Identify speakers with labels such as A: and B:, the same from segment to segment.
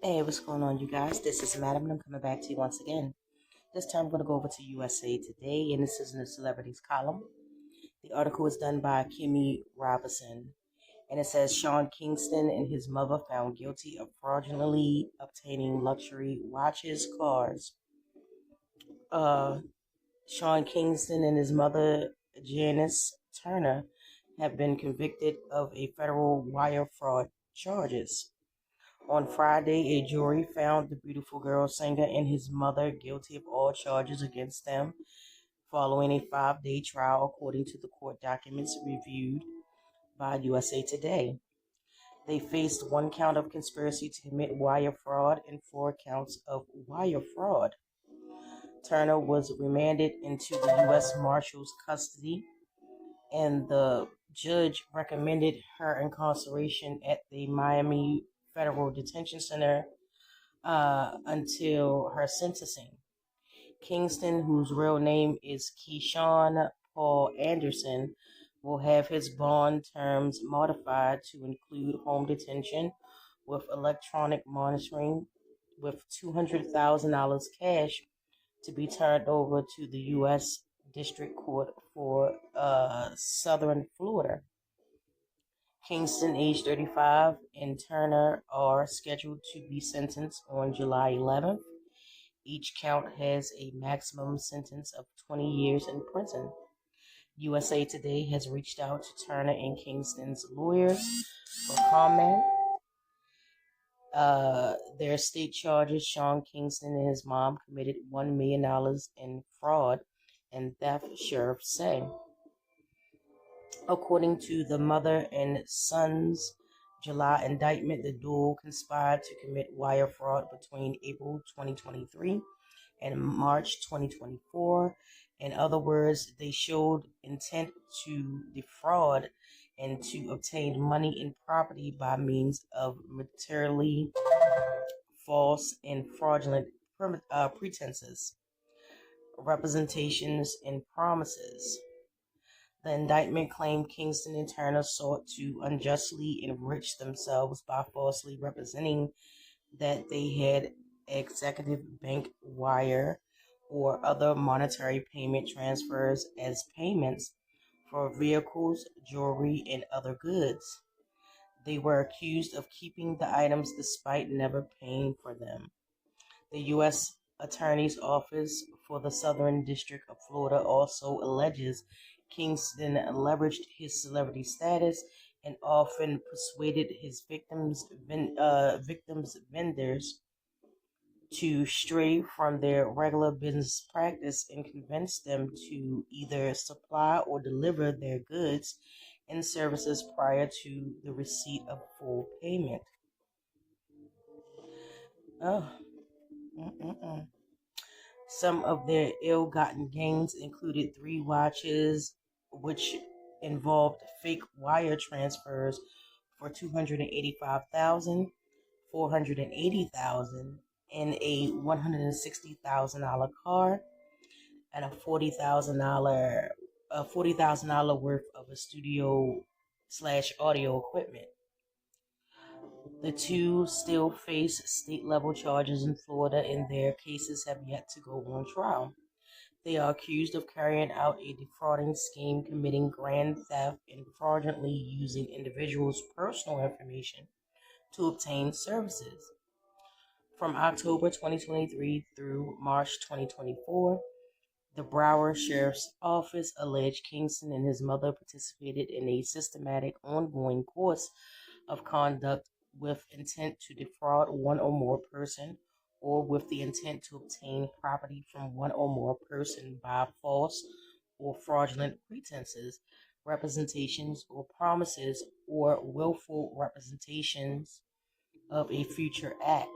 A: Hey, what's going on, you guys? This is Madam, and I'm coming back to you once again. This time, I'm going to go over to USA Today, and this is in the celebrities column. The article is done by KiMi Robinson, and it says Sean Kingston and his mother found guilty of fraudulently obtaining luxury watches, cars. Sean Kingston and his mother, Janice Turner, have been convicted of a federal wire fraud charges. On Friday, a jury found the Beautiful Girl singer and his mother guilty of all charges against them following a 5-day trial, according to the court documents reviewed by USA Today. They faced 1 count of conspiracy to commit wire fraud and 4 counts of wire fraud. Turner was remanded into the U.S. Marshal's custody, and the judge recommended her incarceration at the Miami Federal Detention Center until her sentencing. Kingston, whose real name is Keyshawn Paul Anderson, will have his bond terms modified to include home detention with electronic monitoring, with $200,000 cash to be turned over to the U.S. District Court for Southern Florida. Kingston, age 35, and Turner are scheduled to be sentenced on July 11th. Each count has a maximum sentence of 20 years in prison. USA Today has reached out to Turner and Kingston's lawyers for comment. Their state charges Sean Kingston and his mom committed $1 million in fraud and theft, sheriffs say. According to the mother and son's July indictment, the duo conspired to commit wire fraud between April 2023 and March 2024. In other words, they showed intent to defraud and to obtain money and property by means of materially false and fraudulent pretenses, representations, and promises. The indictment claimed Kingston and Turner sought to unjustly enrich themselves by falsely representing that they had executive bank wire or other monetary payment transfers as payments for vehicles, jewelry, and other goods. They were accused of keeping the items despite never paying for them. The U.S. Attorney's Office for the Southern District of Florida also alleges Kingston leveraged his celebrity status and often persuaded his victims' vendors to stray from their regular business practice and convince them to either supply or deliver their goods and services prior to the receipt of full payment. Oh. Some of their ill-gotten gains included 3 watches, which involved fake wire transfers for $285,000, $480,000, and a $160,000 car, and a $40,000 worth of a studio/audio equipment. The 2 still face state-level charges in Florida, and their cases have yet to go on trial. They are accused of carrying out a defrauding scheme, committing grand theft, and fraudulently using individuals' personal information to obtain services. From October 2023 through March 2024, the Broward Sheriff's Office alleged Kingston and his mother participated in a systematic, ongoing course of conduct with intent to defraud one or more person, or with the intent to obtain property from one or more person by false or fraudulent pretenses, representations, or promises, or willful representations of a future act.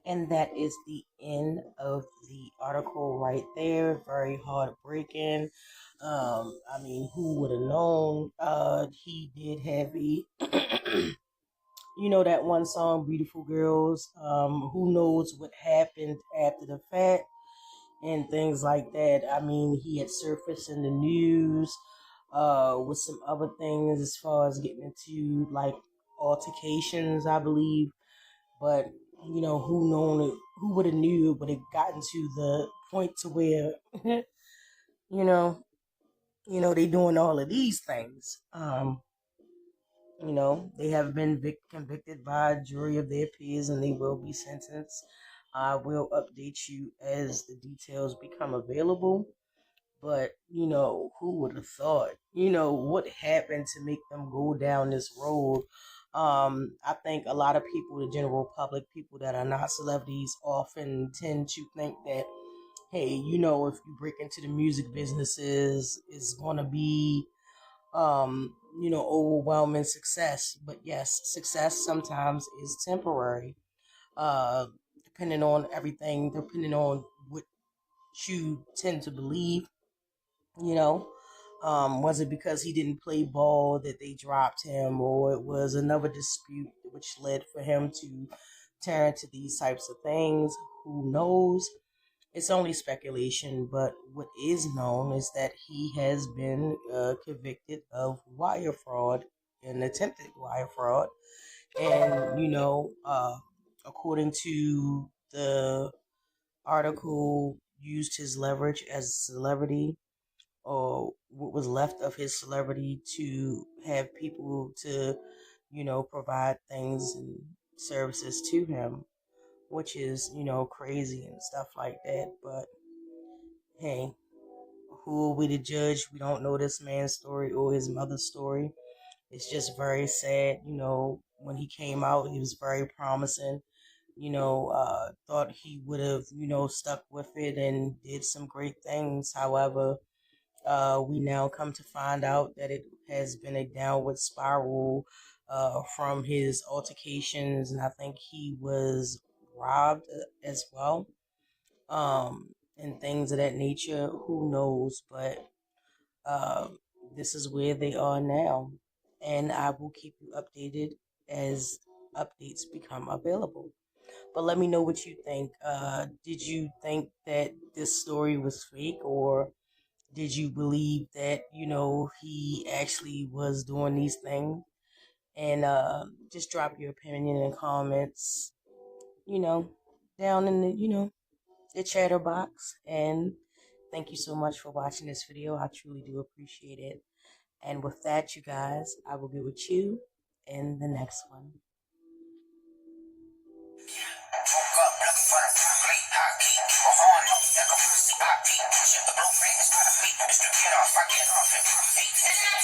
A: And that is the end of the article right there. Very heartbreaking. Who would have known? He did have a that one song, Beautiful Girls. Who knows what happened after the fact and things like that. He had surfaced in the news with some other things as far as getting into like altercations, I believe, But who would have knew it would have gotten to the point to where you know they doing all of these things. They have been convicted by a jury of their peers, and they will be sentenced. I will update you as the details become available. But, who would have thought? What happened to make them go down this road? I think a lot of people, the general public, people that are not celebrities, often tend to think that, hey, if you break into the music businesses, it's going to be, overwhelming success. But yes, success sometimes is temporary, depending on everything, depending on what you tend to believe. You know, was it because he didn't play ball that they dropped him, or it was another dispute which led for him to turn to these types of things? Who knows? It's only speculation, but what is known is that he has been convicted of wire fraud and attempted wire fraud. And, according to the article, used his leverage as a celebrity, or what was left of his celebrity, to have people to, provide things and services to him, which is, crazy and stuff like that. But hey, who are we to judge? We don't know this man's story or his mother's story. It's just very sad. When he came out, he was very promising. Thought he would have, stuck with it and did some great things. However, we now come to find out that it has been a downward spiral from his altercations, and I think he was robbed as well, and things of that nature. Who knows? But uh, this is where they are now, and I will keep you updated as updates become available. But let me know what you think. Did you think that this story was fake, or did you believe that, he actually was doing these things? And just drop your opinion in the comments, you know, down in the chatter box. And thank you so much for watching this video. I truly do appreciate it. And with that, you guys, I will be with you in the next one. Woke up looking for the flip hot key. Keep a horn up, that can see hot key. Push the blueprint, it's not a beat. Distribute off, I get off and feet.